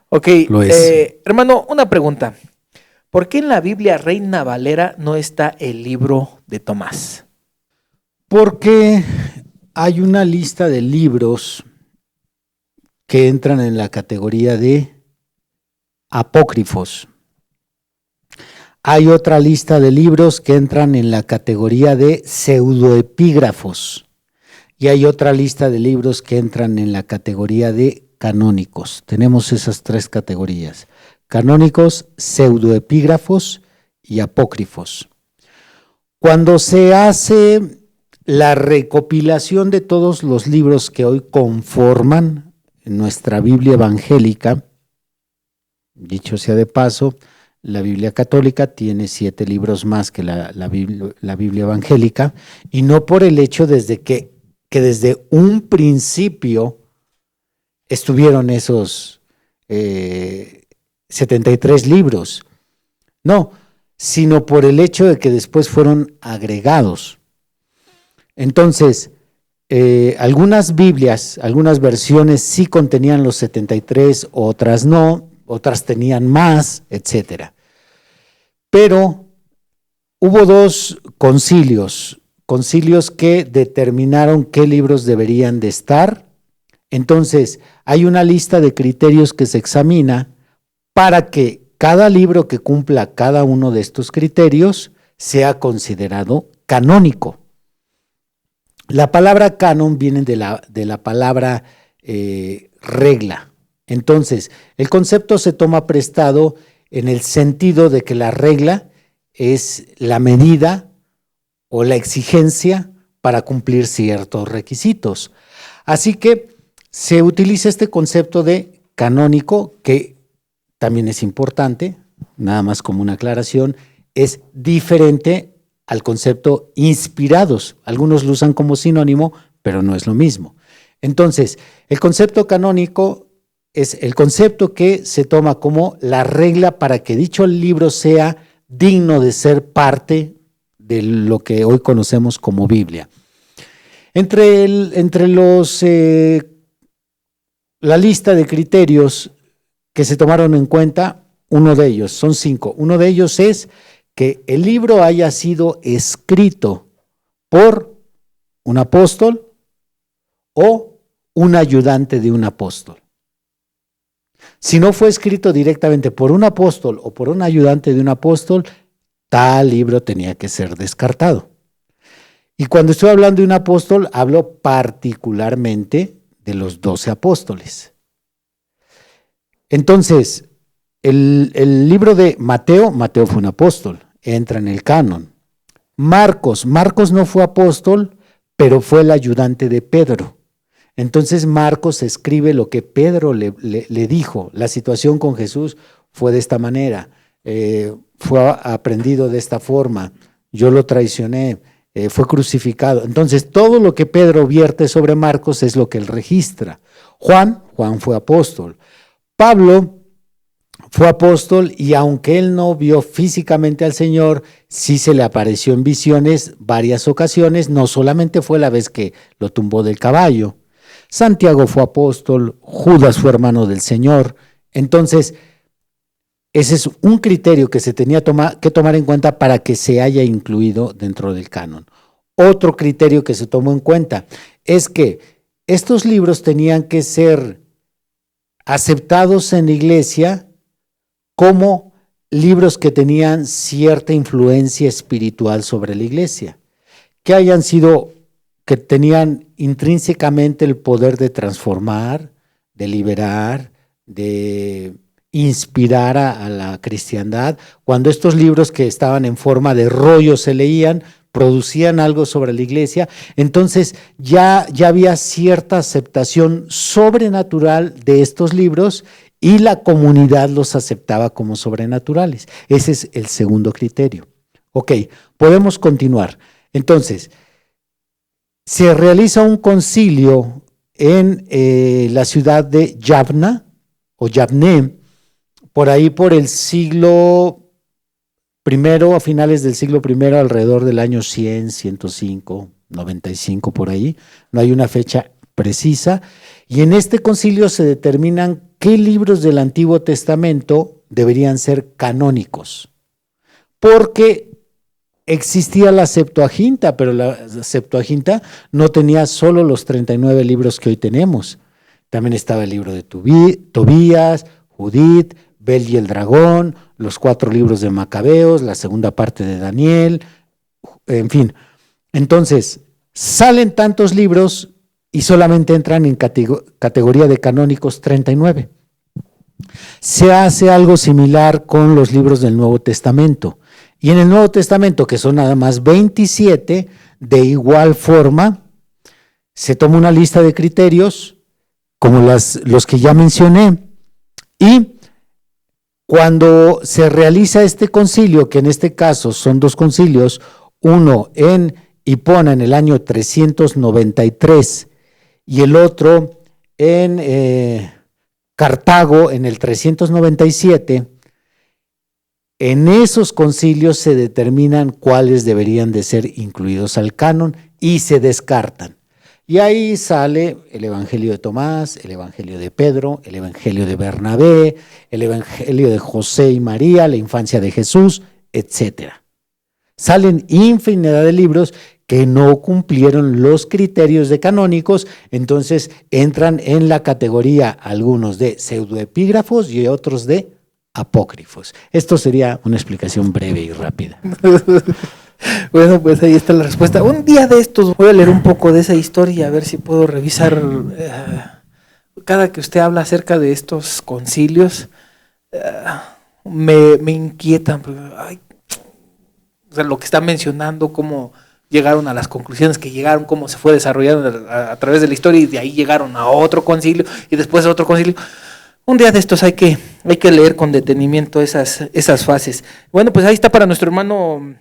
Ok, Lo es. hermano, una pregunta. ¿Por qué en la Biblia Reina Valera no está el libro de Tomás? Porque hay una lista de libros que entran en la categoría de apócrifos. Hay otra lista de libros que entran en la categoría de pseudoepígrafos. Y hay otra lista de libros que entran en la categoría de canónicos. Tenemos esas tres categorías: canónicos, pseudoepígrafos y apócrifos. Cuando se hace la recopilación de todos los libros que hoy conforman nuestra Biblia evangélica, dicho sea de paso, la Biblia católica tiene 7 libros más que la Biblia evangélica, y no por el hecho que desde un principio estuvieron esos 73 libros, no, sino por el hecho de que después fueron agregados. Entonces, algunas Biblias, algunas versiones sí contenían los 73, otras no, otras tenían más, etcétera. Pero hubo 2 concilios que determinaron qué libros deberían de estar. Entonces, hay una lista de criterios que se examina para que cada libro que cumpla cada uno de estos criterios sea considerado canónico. La palabra canon viene de la palabra regla. Entonces, el concepto se toma prestado en el sentido de que la regla es la medida o la exigencia para cumplir ciertos requisitos. Así que se utiliza este concepto de canónico, que también es importante, nada más como una aclaración, es diferente al concepto inspirados. Algunos lo usan como sinónimo, pero no es lo mismo. Entonces, el concepto canónico es el concepto que se toma como la regla para que dicho libro sea digno de ser parte de lo que hoy conocemos como Biblia. La lista de criterios que se tomaron en cuenta, uno de ellos, son 5. Uno de ellos es que el libro haya sido escrito por un apóstol o un ayudante de un apóstol. Si no fue escrito directamente por un apóstol o por un ayudante de un apóstol, tal libro tenía que ser descartado. Y cuando estoy hablando de un apóstol, hablo particularmente de los 12 apóstoles. Entonces, el libro de Mateo fue un apóstol, entra en el canon. Marcos no fue apóstol, pero fue el ayudante de Pedro. Entonces Marcos escribe lo que Pedro le dijo. La situación con Jesús fue de esta manera, fue aprendido de esta forma, yo lo traicioné, fue crucificado. Entonces todo lo que Pedro vierte sobre Marcos es lo que él registra. Juan fue apóstol. Pablo fue apóstol, y aunque él no vio físicamente al Señor, sí se le apareció en visiones varias ocasiones, no solamente fue la vez que lo tumbó del caballo. Santiago fue apóstol, Judas fue hermano del Señor. Entonces, ese es un criterio que se tenía que tomar en cuenta para que se haya incluido dentro del canon. Otro criterio que se tomó en cuenta es que estos libros tenían que ser aceptados en la iglesia como libros que tenían cierta influencia espiritual sobre la iglesia, que tenían intrínsecamente el poder de transformar, de liberar, de inspirar a la cristiandad. Cuando estos libros que estaban en forma de rollo se leían, producían algo sobre la iglesia, entonces ya había cierta aceptación sobrenatural de estos libros, y la comunidad los aceptaba como sobrenaturales. Ese es el segundo criterio. Ok, podemos continuar. Entonces, se realiza un concilio en la ciudad de Yavna, o Yavne, por ahí por el siglo primero, a finales del siglo I, alrededor del año 100, 105, 95 por ahí, no hay una fecha precisa, y en este concilio se determinan qué libros del Antiguo Testamento deberían ser canónicos, porque existía la Septuaginta, pero la Septuaginta no tenía solo los 39 libros que hoy tenemos, también estaba el libro de Tobías, Judith, Bel y el dragón, los 4 libros de Macabeos, la segunda parte de Daniel, en fin. Entonces, salen tantos libros y solamente entran en categoría de canónicos 39. Se hace algo similar con los libros del Nuevo Testamento. Y en el Nuevo Testamento, que son nada más 27, de igual forma, se toma una lista de criterios, como los que ya mencioné, y cuando se realiza este concilio, que en este caso son 2 concilios, uno en Hipona en el año 393 y el otro en Cartago en el 397, en esos concilios se determinan cuáles deberían de ser incluidos al canon y se descartan. Y ahí sale el Evangelio de Tomás, el Evangelio de Pedro, el Evangelio de Bernabé, el Evangelio de José y María, la infancia de Jesús, etcétera. Salen infinidad de libros que no cumplieron los criterios de canónicos, entonces entran en la categoría algunos de pseudoepígrafos y otros de apócrifos. Esto sería una explicación breve y rápida. Bueno, pues ahí está la respuesta. Un día de estos voy a leer un poco de esa historia, a ver si puedo revisar. Cada que usted habla acerca de estos concilios, me inquietan. Ay, o sea, lo que está mencionando, cómo llegaron a las conclusiones que llegaron, cómo se fue desarrollando a través de la historia y de ahí llegaron a otro concilio y después a otro concilio. Un día de estos hay que leer con detenimiento esas fases. Bueno, pues ahí está para nuestro hermano